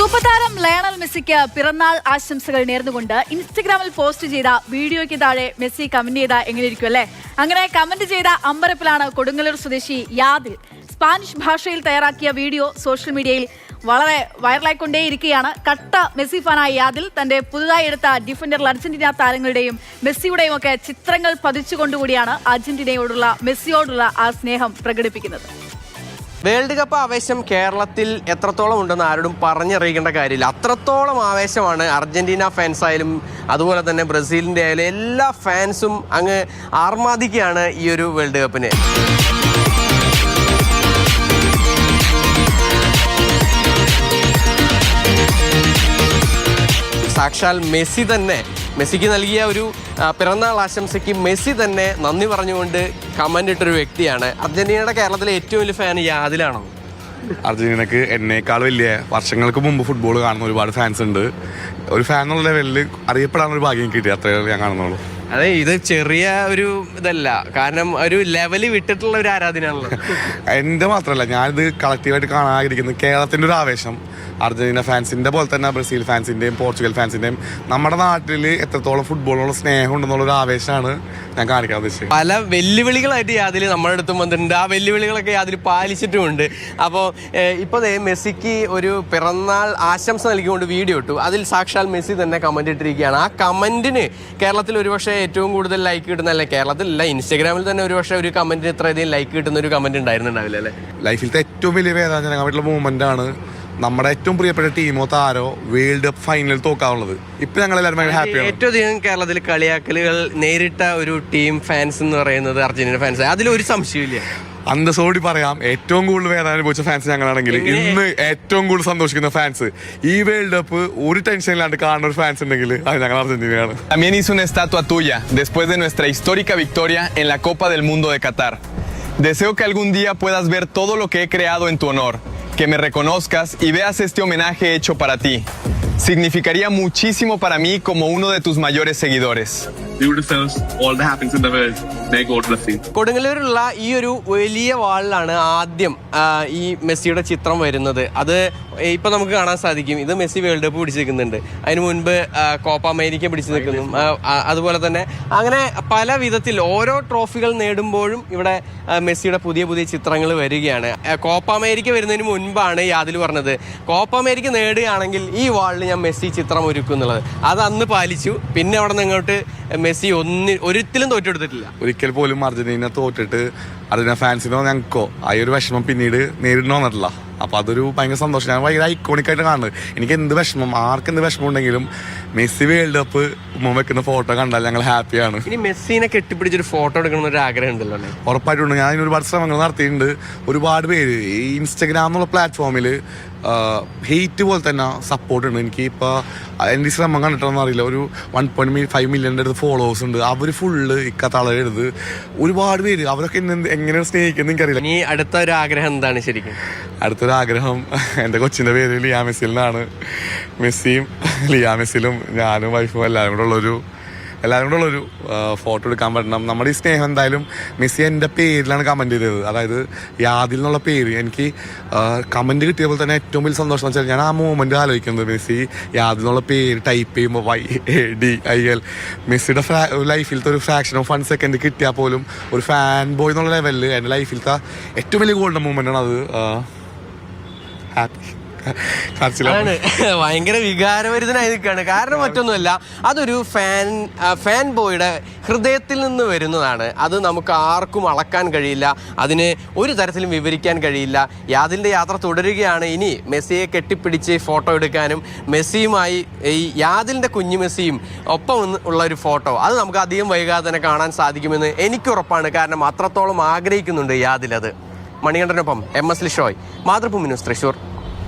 Super താരം Lionel മെസ്സിക്ക് പിറന്നാൾ ആശംസകൾ നേർന്നുകൊണ്ട് ഇൻസ്റ്റഗ്രാമിൽ പോസ്റ്റ് ചെയ്ത വീഡിയോയ്ക്ക് താഴെ മെസ്സി കമന്റ് ചെയ്ത എങ്ങനെയിരിക്കും അല്ലേ? അങ്ങനെ കമന്റ് ചെയ്ത അമ്പരപ്പിലാണ് കൊടുങ്ങല്ലൂർ സ്വദേശി യാദിൽ. സ്പാനിഷ് ഭാഷയിൽ തയ്യാറാക്കിയ വീഡിയോ സോഷ്യൽ മീഡിയയിൽ വളരെ വൈറലായിക്കൊണ്ടേയിരിക്കുകയാണ്. കട്ട മെസ്സി ഫാനായ യാദിൽ തന്റെ പുതുതായി എടുത്ത ഡിഫൻഡർ അർജന്റീന താരങ്ങളുടെയും മെസ്സിയുടെയും ഒക്കെ ചിത്രങ്ങൾ പതിച്ചുകൊണ്ടുകൂടിയാണ് അർജന്റീനയോടുള്ള മെസ്സിയോടുള്ള ആ സ്നേഹം പ്രകടിപ്പിക്കുന്നത്. വേൾഡ് കപ്പ് ആവേശം കേരളത്തിൽ എത്രത്തോളം ഉണ്ടെന്ന് ആരോടും പറഞ്ഞറിയിക്കേണ്ട കാര്യമില്ല. അത്രത്തോളം ആവേശമാണ് അർജന്റീന ഫാൻസ് ആയാലും അതുപോലെ തന്നെ ബ്രസീലിൻ്റെ ആയാലും എല്ലാ ഫാൻസും അങ്ങ് ആർമാദിക്കുകയാണ് ഈ ഒരു വേൾഡ് കപ്പിന്. സാക്ഷാൽ മെസ്സി തന്നെ മെസ്സിക്ക് നൽകിയ ഒരു പിറന്നാൾ ആശംസയ്ക്ക് മെസ്സി തന്നെ നന്ദി പറഞ്ഞുകൊണ്ട് കമൻ്റ് ഇട്ടൊരു വ്യക്തിയാണ്. അർജന്റീനയുടെ കേരളത്തിലെ ഏറ്റവും വലിയ ഫാൻ യാദിലാണോ? അർജന്റീനക്ക് എന്നേക്കാൾ വലിയ വർഷങ്ങൾക്ക് മുമ്പ് ഫുട്ബോൾ കാണുന്ന ഒരുപാട് ഫാൻസ് ഉണ്ട്. ഒരു ഫാൻ എന്നുള്ള ലെവലിൽ അറിയപ്പെടാനൊരു ഭാഗ്യം കിട്ടി, അത്രയേ ഞാൻ കാണുന്നുള്ളൂ. അതെ, ഇത് ചെറിയ ഒരു ഇതല്ല, കാരണം ഒരു ലെവല് വിട്ടിട്ടുള്ള ഒരു ആരാധനയാണല്ലോ. എൻ്റെ മാത്രമല്ല, ഞാനിത് കളക്റ്റീവായിട്ട് കാണാൻ ആഗ്രഹിക്കുന്നത് കേരളത്തിൻ്റെ ഒരു ആവേശം അർജന്റീന ഫാൻസിൻ്റെ പോലെ തന്നെ ബ്രസീൽ ഫാൻസിൻ്റെയും പോർച്ചുഗൽ ഫാൻസിൻ്റെയും നമ്മുടെ നാട്ടിൽ എത്രത്തോളം ഫുട്ബോളിനുള്ള സ്നേഹം ഉണ്ടെന്നുള്ളൊരു ആവേശമാണ് ഞാൻ കാണിക്കാൻ ഉദ്ദേശിച്ചത്. പല വെല്ലുവിളികളായിട്ട് യാതിൽ നമ്മുടെ അടുത്തും വന്നിട്ടുണ്ട്. ആ വെല്ലുവിളികളൊക്കെ യാതിൽ പാലിച്ചിട്ടുമുണ്ട്. അപ്പോൾ ഇപ്പോൾ മെസ്സിക്ക് ഒരു പിറന്നാൾ ആശംസ നൽകിക്കൊണ്ട് വീഡിയോ ഇട്ടു. അതിൽ സാക്ഷാൽ മെസ്സി തന്നെ കമൻ്റ് ഇട്ടിരിക്കുകയാണ്. ആ കമൻറ്റിന് കേരളത്തിൽ ഒരുപക്ഷെ ഏറ്റവും കൂടുതൽ ലൈക്ക് കിട്ടുന്നതല്ല, കേരളത്തിലല്ല ഇൻസ്റ്റാഗ്രാമിൽ തന്നെ ഒരുപക്ഷെ ഒരു കമൻറ്റിന് ഇത്രയധികം ലൈക്ക് കിട്ടുന്ന ഒരു കമൻറ്റ് ഉണ്ടായിരുന്നുണ്ടാവില്ല അല്ലേ? ലൈഫിലത്തെ ഏറ്റവും വലിയ വേദനാജനകമായിട്ടുള്ള മൂവ്മെൻ്റാണ് നമ്മുടെ ഏറ്റവും പ്രിയപ്പെട്ട ടീമോ താരോ വേൾഡ് കപ്പ് ഫൈനലിൽ തോക്കാവുള്ളത്. ഇപ്പൊ ഞങ്ങളെല്ലാവരും ഭയങ്കര ഹാപ്പിയാണ്. ഏറ്റവും അധികം കേരളത്തിൽ കളിയാക്കലുകൾ നേരിട്ട ഒരു ടീം ഫാൻസ് എന്ന് പറയുന്നത് അർജന്റീന ഫാൻസ്. അതിലൊരു സംശയമില്ല, അന്തസ്സോടി പറയാം. ഏറ്റവും കൂടുതൽ വേദന അനുഭവിച്ച ഫാൻസ് ഞങ്ങളാണെങ്കിൽ ഇന്ന് ഏറ്റവും കൂടുതൽ സന്തോഷിക്കുന്ന ഫാൻസ് ഈ വേൾഡ് കപ്പ് ഒരു ടെൻഷൻ ഇല്ലാണ്ട് കാണുന്ന ഒരു ഫാൻസ് ഉണ്ടെങ്കിൽ അത് ഞങ്ങൾ അർജന്റീനയാണ്. También hice una estatua tuya después de nuestra histórica victoria en la Copa del Mundo de Qatar. Deseo que algún día puedas ver todo lo que he creado en tu honor, que me reconozcas y veas este homenaje hecho para ti. Significaría muchísimo para mí como uno de tus mayores seguidores. You deserve all the happiness in the world. May God bless you. കൊടുങ്ങല്ലൂരിലുള്ള ഈ ഒരു വലിയ വാളിലാണ് ആദ്യം ഈ മെസ്സിയുടെ ചിത്രം വരുന്നത്. അത് ഇപ്പം നമുക്ക് കാണാൻ സാധിക്കും. ഇത് മെസ്സി വേൾഡ് കപ്പ് പിടിച്ചു നിൽക്കുന്നുണ്ട്. അതിന് മുൻപ് കോപ്പ അമേരിക്ക പിടിച്ചു നിൽക്കുന്നു. അതുപോലെ തന്നെ അങ്ങനെ പല വിധത്തിൽ ഓരോ ട്രോഫികൾ നേടുമ്പോഴും ഇവിടെ മെസ്സിയുടെ പുതിയ പുതിയ ചിത്രങ്ങൾ വരികയാണ്. കോപ്പ അമേരിക്ക വരുന്നതിന് മുൻപാണ് യാതിൽ പറഞ്ഞത് കോപ്പ അമേരിക്ക നേടുകയാണെങ്കിൽ ഈ വാളിൽ ഞാൻ മെസ്സി ചിത്രം ഒരുക്കും എന്നുള്ളത്. അത് അന്ന് പാലിച്ചു. പിന്നെ അവിടെ നിന്ന് ഇങ്ങോട്ട് മെസ്സി ഒരിക്കലും തോറ്റെടുത്തിട്ടില്ല. ഒരിക്കൽ പോലും അർജന്റീന തോറ്റിട്ട് അർജന്റീന ഫാൻസിനോ ഞങ്ങൾക്കോ ആ ഒരു വിഷമം പിന്നീട് നേരിടണോ വന്നിട്ടില്ല. അപ്പോൾ അതൊരു ഭയങ്കര സന്തോഷം. ഞാൻ ഭയങ്കര ഐക്കോണിക്കായിട്ട് കാണുന്നത്. എനിക്ക് എന്ത് വിഷമം, ആർക്കെന്ത് വിഷമം ഉണ്ടെങ്കിലും മെസ്സി വേൾഡ് കപ്പ് വെക്കുന്ന ഫോട്ടോ കണ്ടാൽ ഞങ്ങൾ ഹാപ്പിയാണ്. ഇനി മെസ്സിനെ കെട്ടിപ്പിടിച്ചൊരു ഫോട്ടോ എടുക്കണം ഒരു ആഗ്രഹം ഉണ്ടല്ലോ അല്ലേ? ഉറപ്പായിട്ടുണ്ട്. ഞാൻ അതിന് ഒരുപാട് ശ്രമങ്ങൾ നടത്തിയിട്ടുണ്ട്. ഒരുപാട് പേര് ഈ ഇൻസ്റ്റഗ്രാം എന്നുള്ള പ്ലാറ്റ്ഫോമിൽ ഹെയ്റ്റ് പോലെ തന്നെ സപ്പോർട്ട് ഉണ്ട്. എനിക്ക് ഇപ്പോൾ എൻ്റെ ശ്രമം കണ്ടിട്ടൊന്നും അറിയില്ല. ഒരു 1.5 മില്യൻ്റെ അടുത്ത് ഫോളോവേഴ്സ് ഉണ്ട്. അവർ ഫുള്ള് ഇക്കത്തളയെടുത്ത് ഒരുപാട് പേര് അവരൊക്കെ എങ്ങനെയാണ് സ്നേഹിക്കുന്നത് എനിക്കറിയില്ല. ഇനി അടുത്ത ഒരു ആഗ്രഹം എന്താണ് ശരിക്കും? അടുത്തൊരു ആഗ്രഹം എൻ്റെ കൊച്ചിൻ്റെ പേര് ലിയാ മെസ്സിലിനാണ്. മെസ്സിയും ലിയാ മെസ്സിലും ഞാനും വൈഫും എല്ലാവരും കൂടെ ഉള്ളൊരു ഫോട്ടോ എടുക്കാൻ പറ്റണം. നമ്മുടെ ഈ സ്നേഹം എന്തായാലും മെസ്സി എൻ്റെ പേരിലാണ് കമൻറ്റ് ചെയ്തത്. അതായത് യാദിൽ എന്നുള്ള പേര് എനിക്ക് കമൻറ്റ് കിട്ടിയപ്പോൾ തന്നെ ഏറ്റവും വലിയ സന്തോഷം എന്ന് വെച്ചാൽ ഞാൻ ആ മൂമെൻറ്റ് ആലോചിക്കുന്നത് മെസ്സി യാദിൽ എന്നുള്ള പേര് ടൈപ്പ് ചെയ്യുമ്പോൾ YADIL മെസ്സിയുടെ ലൈഫിലത്തെ ഒരു ഫ്രാക്ഷൻ ഓഫ് 1 സെക്കൻഡ് കിട്ടിയാൽ പോലും ഒരു ഫാൻ ബോയ് എന്നുള്ള ലെവലിൽ എൻ്റെ ലൈഫിലത്തെ ഏറ്റവും വലിയ ഗോൾഡൻ മൂമെൻ്റാണ് അത്. ഹാപ്പി ഭയങ്കര വികാരഭരിതനായി നിൽക്കുകയാണ്. കാരണം മറ്റൊന്നുമല്ല, അതൊരു ഫാൻ ബോയുടെ ഹൃദയത്തിൽ നിന്ന് വരുന്നതാണ്. അത് നമുക്ക് ആർക്കും അളക്കാൻ കഴിയില്ല, അതിന് ഒരു തരത്തിലും വിവരിക്കാൻ കഴിയില്ല. യാദിൻ്റെ യാത്ര തുടരുകയാണ്. ഇനി മെസ്സിയെ കെട്ടിപ്പിടിച്ച് ഫോട്ടോ എടുക്കാനും മെസ്സിയുമായി ഈ യാദിൻ്റെ കുഞ്ഞു മെസ്സിയും ഒപ്പം ഉള്ള ഒരു ഫോട്ടോ അത് നമുക്ക് അധികം വൈകാതെ തന്നെ കാണാൻ സാധിക്കുമെന്ന് എനിക്കുറപ്പാണ്. കാരണം അത്രത്തോളം ആഗ്രഹിക്കുന്നുണ്ട് യാദിൽ അത്. മണികണ്ഠനൊപ്പം MS ലിഷോയ്, മാതൃഭൂമി ന്യൂസ്, തൃശ്ശൂർ.